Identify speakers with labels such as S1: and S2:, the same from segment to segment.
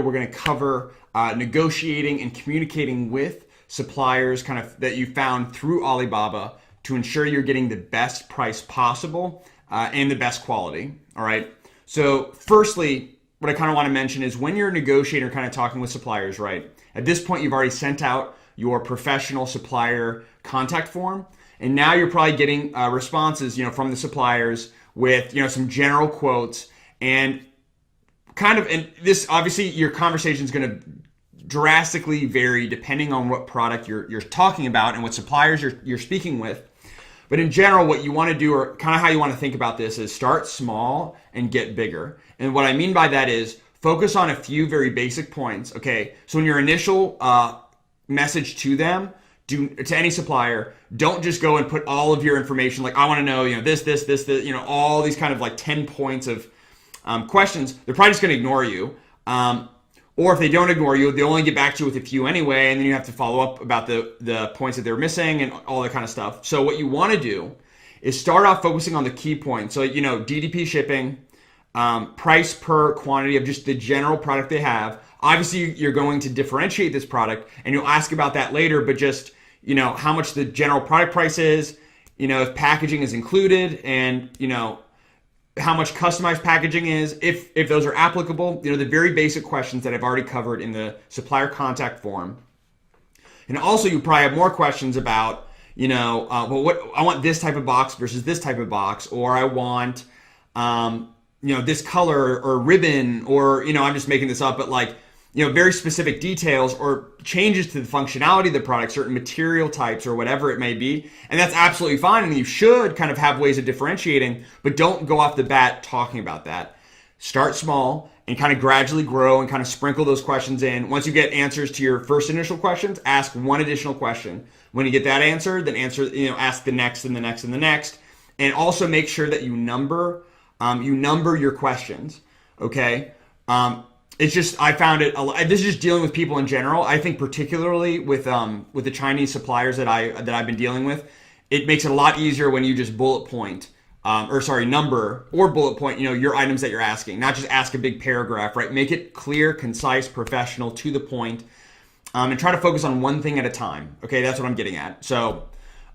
S1: we're going to cover negotiating and communicating with suppliers kind of that you found through Alibaba to ensure you're getting the best price possible and the best quality. All right. So firstly, what I kind of want to mention is when you're negotiating or kind of talking with suppliers, right? At this point, you've already sent out your professional supplier contact form, and now you're probably getting responses, from the suppliers with, some general quotes and and this obviously your conversation is going to drastically vary depending on what product you're talking about and what suppliers you're speaking with. But in general, what you want to do, or kind of how you want to think about this, is start small and get bigger. And what I mean by that is focus on a few very basic points. Okay, so in your initial message to them, to any supplier, don't just go and put all of your information like, I want to know, this, all these kind of like 10 points of questions. They're probably just going to ignore you. Or if they don't ignore you, they'll only get back to you with a few anyway, and then you have to follow up about the points that they're missing and all that kind of stuff. So what you want to do is start off focusing on the key points. So, DDP shipping, price per quantity of just the general product they have. Obviously, you're going to differentiate this product, and you'll ask about that later, but just, how much the general product price is, if packaging is included, and, how much customized packaging is, if those are applicable, the very basic questions that I've already covered in the supplier contact form. And also you probably have more questions about, what I want this type of box versus this type of box, or I want, this color or ribbon, or, I'm just making this up, but like, very specific details or changes to the functionality of the product, certain material types or whatever it may be. And that's absolutely fine. And you should kind of have ways of differentiating, but don't go off the bat talking about that. Start small and kind of gradually grow and kind of sprinkle those questions in. Once you get answers to your first initial questions, ask one additional question. When you get that answer, then ask the next and the next and the next. And also make sure that you number your questions. Okay. It's just, I found it, this is just dealing with people in general. I think particularly with the Chinese suppliers that I've been dealing with, it makes it a lot easier when you just bullet point, number or bullet point, your items that you're asking, not just ask a big paragraph, right? Make it clear, concise, professional, to the point, and try to focus on one thing at a time. Okay, that's what I'm getting at. So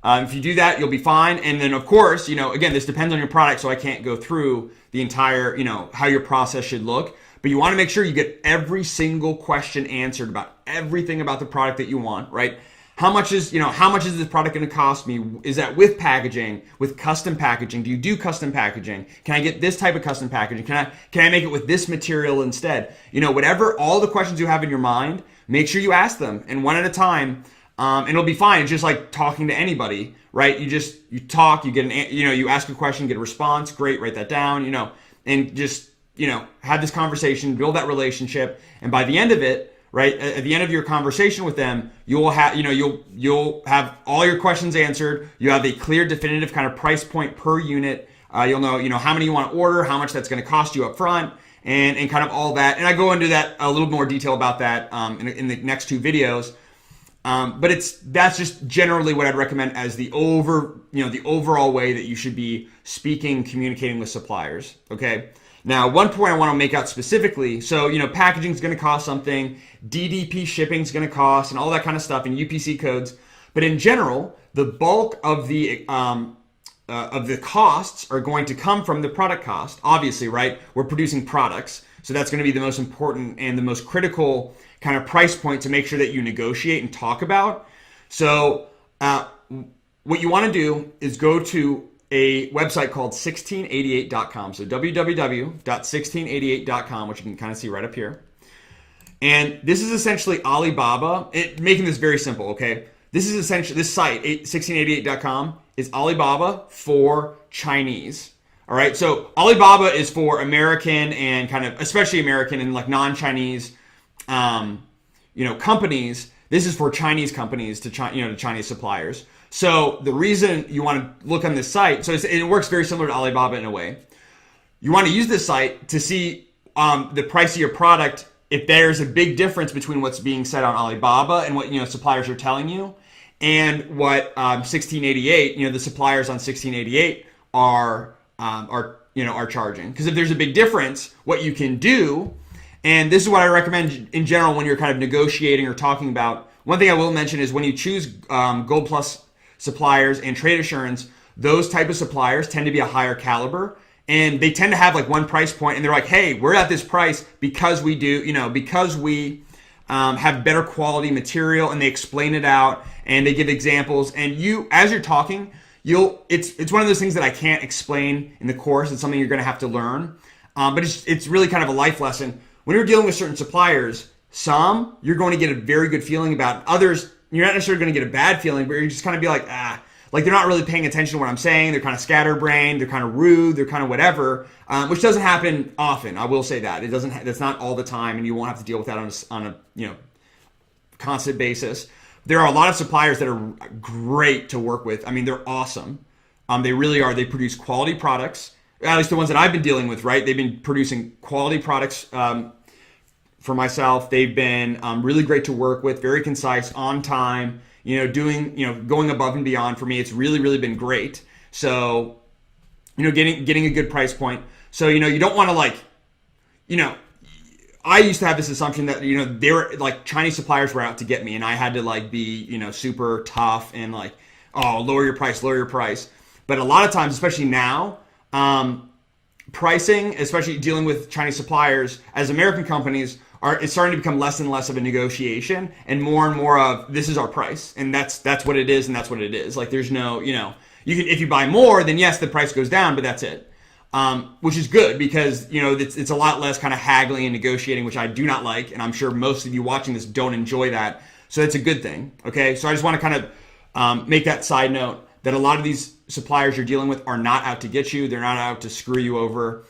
S1: if you do that, you'll be fine. And then of course, again, this depends on your product, so I can't go through the entire, how your process should look. But you want to make sure you get every single question answered about everything about the product that you want, right? How much is this product going to cost me? Is that with packaging, with custom packaging? Do you do custom packaging? Can I get this type of custom packaging? Can I make it with this material instead? Whatever, all the questions you have in your mind, make sure you ask them, and one at a time, and it'll be fine. It's just like talking to anybody, right? You talk, you get you ask a question, get a response, great, write that down, and just have this conversation, build that relationship, and by the end of it, right, at the end of your conversation with them, you'll have, you'll have all your questions answered. You have a clear, definitive kind of price point per unit. You'll know, how many you want to order, how much that's going to cost you up front, and kind of all that. And I go into that a little more detail about that in the next two videos. But that's just generally what I'd recommend as the overall way that you should be speaking, communicating with suppliers. Okay. Now, one point I want to make out specifically, so, packaging is going to cost something, DDP shipping is going to cost, and all that kind of stuff, and UPC codes. But in general, the bulk of the costs are going to come from the product cost. Obviously, right? We're producing products, so that's going to be the most important and the most critical kind of price point to make sure that you negotiate and talk about. So, what you want to do is go to a website called 1688.com. So www.1688.com, which you can kind of see right up here. And this is essentially Alibaba, making this very simple, okay? This is essentially, this site, 1688.com, is Alibaba for Chinese. All right, so Alibaba is for American and kind of, especially American and like non-Chinese, companies. This is for Chinese companies to Chinese suppliers. So the reason you want to look on this site, so it works very similar to Alibaba in a way. You want to use this site to see the price of your product, if there's a big difference between what's being said on Alibaba and what suppliers are telling you, and what 1688, the suppliers on 1688 are charging. Because if there's a big difference, what you can do And this is what I recommend in general when you're kind of negotiating or talking about. One thing I will mention is when you choose Gold Plus suppliers and trade assurance, those type of suppliers tend to be a higher caliber, and they tend to have like one price point, and they're like, hey, we're at this price because we do, because we have better quality material, and they explain it out and they give examples. And you, as you're talking, it's one of those things that I can't explain in the course. It's something you're going to have to learn, but it's really kind of a life lesson. When you're dealing with certain suppliers, some you're going to get a very good feeling about. Others, you're not necessarily going to get a bad feeling, but you're just kind of be like, like they're not really paying attention to what I'm saying. They're kind of scatterbrained. They're kind of rude. They're kind of whatever, which doesn't happen often. I will say that it doesn't. That's not all the time, and you won't have to deal with that on a constant basis. There are a lot of suppliers that are great to work with. I mean, they're awesome. They really are. They produce quality products. At least the ones that I've been dealing with, right? They've been producing quality products for myself. They've been really great to work with, very concise, on time, going above and beyond for me. It's really, really been great. So, getting a good price point. So, you don't want to I used to have this assumption that, they were like Chinese suppliers were out to get me, and I had to be, super tough and lower your price. But a lot of times, especially now, pricing, especially dealing with Chinese suppliers as American companies, it's starting to become less and less of a negotiation and more of this is our price, and that's what it is, and that's what it is. Like there's no, you can, if you buy more, then yes, the price goes down, but that's it. Which is good because it's a lot less kind of haggling and negotiating, which I do not like, and I'm sure most of you watching this don't enjoy that. So that's a good thing. Okay, so I just want to kind of make that side note that a lot of these suppliers you're dealing with are not out to get you. They're not out to screw you over.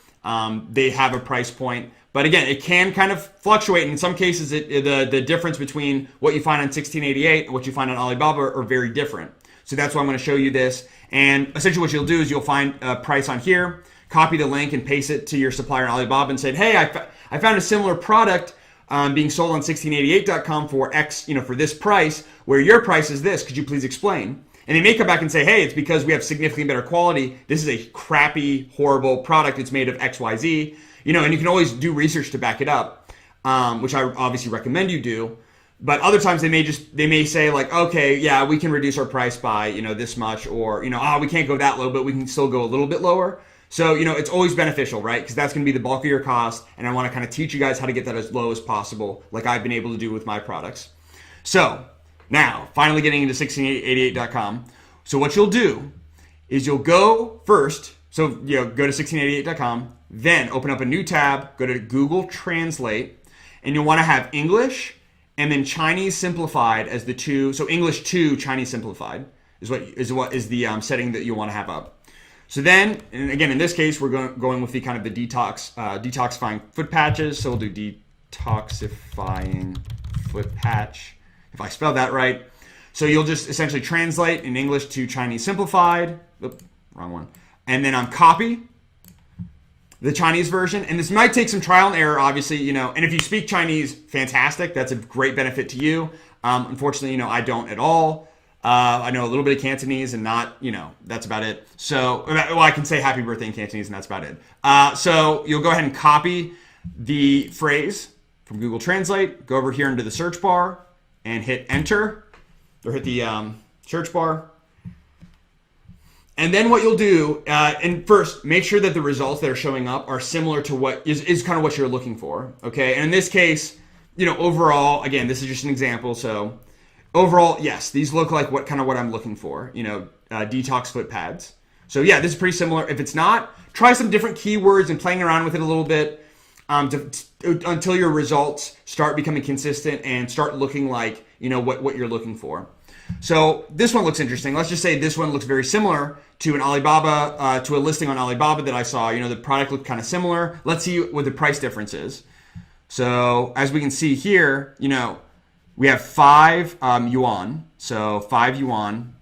S1: They have a price point. But again, it can kind of fluctuate. In some cases, the difference between what you find on 1688 and what you find on Alibaba are very different. So that's why I'm going to show you this. And essentially what you'll do is you'll find a price on here, copy the link and paste it to your supplier on Alibaba and say, hey, I found a similar product being sold on 1688.com for X, for this price, where your price is this. Could you please explain? And they may come back and say, hey, it's because we have significantly better quality. This is a crappy, horrible product. It's made of XYZ. And you can always do research to back it up, which I obviously recommend you do. But other times they may say okay, yeah, we can reduce our price by, this much, or, we can't go that low, but we can still go a little bit lower. So, it's always beneficial, right? Because that's going to be the bulk of your cost. And I want to kind of teach you guys how to get that as low as possible, like I've been able to do with my products. So now, finally getting into 1688.com. So what you'll do is you'll go first. So, go to 1688.com, then open up a new tab, go to Google Translate, and you'll want to have English and then Chinese Simplified as the two. So English to Chinese Simplified is what is the setting that you want to have up. So then, and again, in this case, we're going with the kind of the detoxifying foot patches. So we'll do detoxifying foot patch, if I spelled that right. So you'll just essentially translate in English to Chinese Simplified. Oops, wrong one. And then copy the Chinese version. And this might take some trial and error, obviously, and if you speak Chinese, fantastic. That's a great benefit to you. Unfortunately, I don't at all. I know a little bit of Cantonese and not, that's about it. So, I can say happy birthday in Cantonese and that's about it. So you'll go ahead and copy the phrase from Google Translate, go over here into the search bar and hit enter, or hit the search bar. And then what you'll do, and first, make sure that the results that are showing up are similar to what is kind of what you're looking for, okay? And in this case, overall, again, this is just an example, so overall, yes, these look like what I'm looking for, detox foot pads. So yeah, this is pretty similar. If it's not, try some different keywords and playing around with it a little bit until your results start becoming consistent and start looking like, what you're looking for. So this one looks interesting. Let's just say this one looks very similar to an Alibaba, to a listing on Alibaba that I saw. The product looked kind of similar. Let's see what the price difference is. So as we can see here, we have 5 yuan. So 5 yuan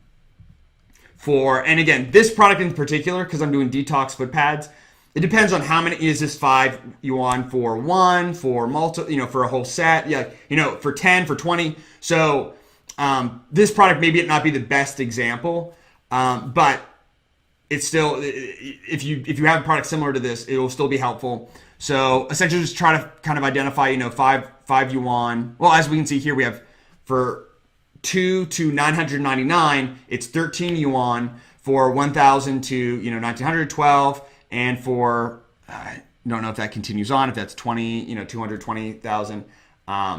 S1: for, and again, this product in particular, because I'm doing detox foot pads, it depends on how many. Is this 5 yuan for one, for for a whole set? Yeah, for 10, for 20. So this product maybe it not be the best example, but it's still, if you have a product similar to this, it will still be helpful. So essentially just try to kind of identify, five yuan. Well, as we can see here, we have for 2 to 999, it's 13 yuan. For 1,000 to 1,912, and for I don't know if that continues on, if that's 220,000,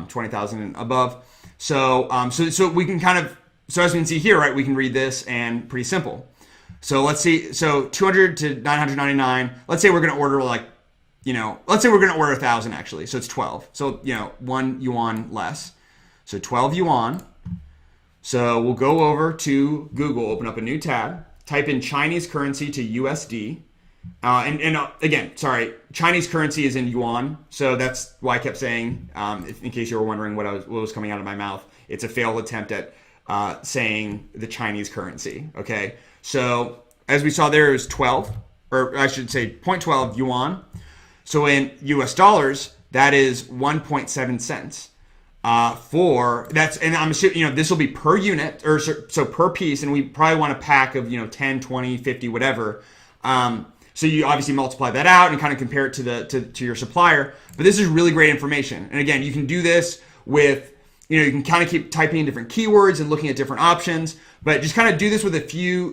S1: 20,000 and above. So so we can kind of, so as we can see here, right, we can read this and pretty simple. So let's see, so 200 to 999. Let's say we're going to order let's say we're going to order 1,000 actually. So it's 12. So 1 yuan less. So 12 yuan. So we'll go over to Google, open up a new tab. Type in Chinese currency to USD. Again, sorry, Chinese currency is in yuan. So that's why I kept saying, in case you were wondering what was coming out of my mouth, it's a failed attempt at saying the Chinese currency. Okay. So as we saw there is 12, or I should say 0.12 yuan. So in US dollars, that is 1.7 cents. And I'm assuming, this will be per unit or so per piece. And we probably want a pack of, 10, 20, 50, whatever. So you obviously multiply that out and kind of compare it to your supplier. But this is really great information. And again, you can do this with, you can kind of keep typing in different keywords and looking at different options, but just kind of do this with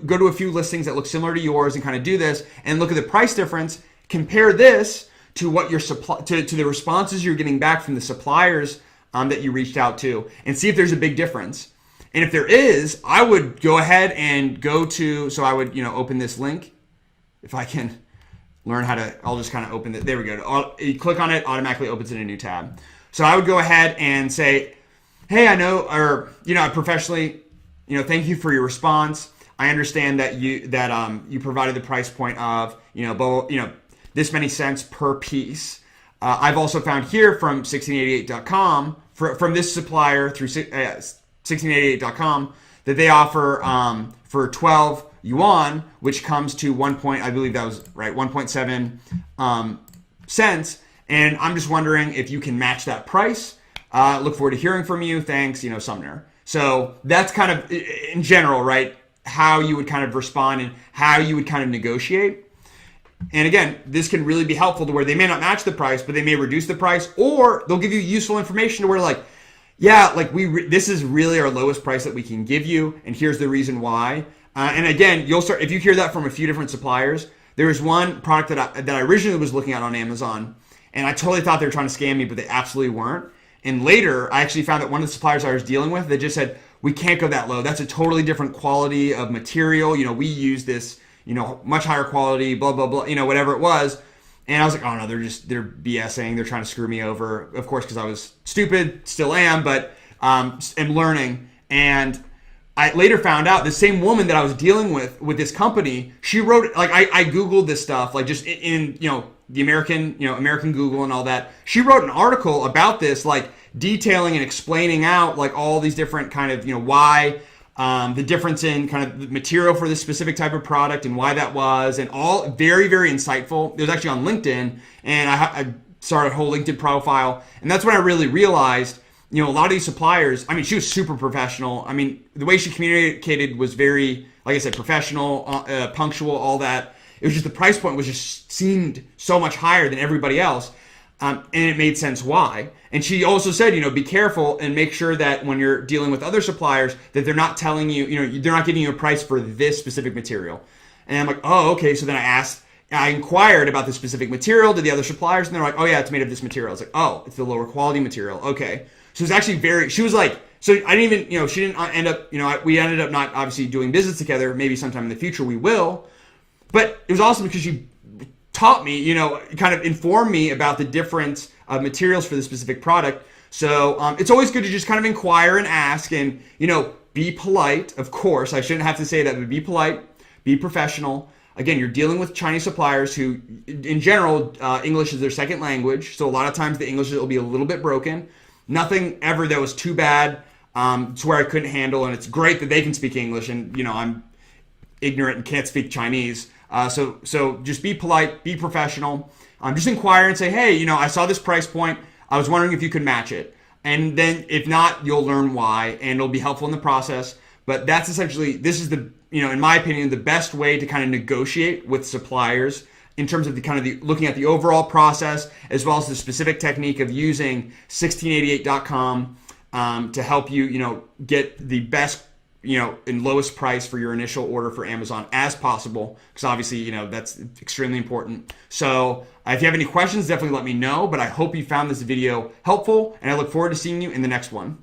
S1: go to a few listings that look similar to yours and kind of do this and look at the price difference, compare this to what your to the responses you're getting back from the suppliers that you reached out to, and see if there's a big difference. And if there is, I would go ahead and so I would, open this link. If I can learn how to, I'll just kind of open it. There we go. You click on it, automatically opens in a new tab. So I would go ahead and say, hey, I know, or, I professionally, thank you for your response. I understand that you provided the price point of, this many cents per piece. I've also found here from 1688.com, from this supplier through 1688.com, that they offer for 12 yuan, which comes to I believe that was right, 1.7 cents. And I'm just wondering if you can match that price. Look forward to hearing from you. Thanks, Sumner. So that's kind of in general, right, how you would kind of respond and how you would kind of negotiate. And again, this can really be helpful to where they may not match the price, but they may reduce the price, or they'll give you useful information to where this is really our lowest price that we can give you, and here's the reason why. And again, you'll start, if you hear that from a few different suppliers. There was one product that I originally was looking at on Amazon, and I totally thought they were trying to scam me, but they absolutely weren't. And later, I actually found that one of the suppliers I was dealing with, they just said, we can't go that low. That's a totally different quality of material. We use this, much higher quality, blah, blah, blah, whatever it was. And I was like, oh no, they're BSing. They're trying to screw me over. Of course, because I was stupid, still am, but am learning. And I later found out the same woman that I was dealing with this company, she wrote, I Googled this stuff, just in the American Google and all that. She wrote an article about this, detailing and explaining out all these different kind of, why the difference in kind of the material for this specific type of product and why that was, and all very, very insightful. It was actually on LinkedIn, and I started a whole LinkedIn profile. And that's when I really realized, a lot of these suppliers, she was super professional. The way she communicated was very, like I said, professional, punctual, all that. It was just the price point seemed so much higher than everybody else. And it made sense why. And she also said, be careful and make sure that when you're dealing with other suppliers, that they're not telling you, they're not giving you a price for this specific material. And I'm like, oh, okay. So then I inquired about the specific material to the other suppliers, and they're like, oh yeah, it's made of this material. I was like, oh, it's the lower quality material. Okay. So it's actually she was like, so I didn't even, she didn't end up, we ended up not obviously doing business together. Maybe sometime in the future we will. But it was awesome because she taught me, kind of informed me about the difference of materials for the specific product. So it's always good to just kind of inquire and ask and, be polite. Of course, I shouldn't have to say that, but be polite, be professional. Again, you're dealing with Chinese suppliers who, in general, English is their second language. So a lot of times the English will be a little bit broken. Nothing ever that was too bad to where I couldn't handle. And it's great that they can speak English, and, I'm ignorant and can't speak Chinese. So just be polite, be professional. Just inquire and say, hey, I saw this price point. I was wondering if you could match it. And then if not, you'll learn why, and it'll be helpful in the process. But that's essentially, this is in my opinion, the best way to kind of negotiate with suppliers in terms of the kind of the looking at the overall process, as well as the specific technique of using 1688.com to help you, get the best, and lowest price for your initial order for Amazon as possible, because obviously, that's extremely important. So if you have any questions, definitely let me know, but I hope you found this video helpful, and I look forward to seeing you in the next one.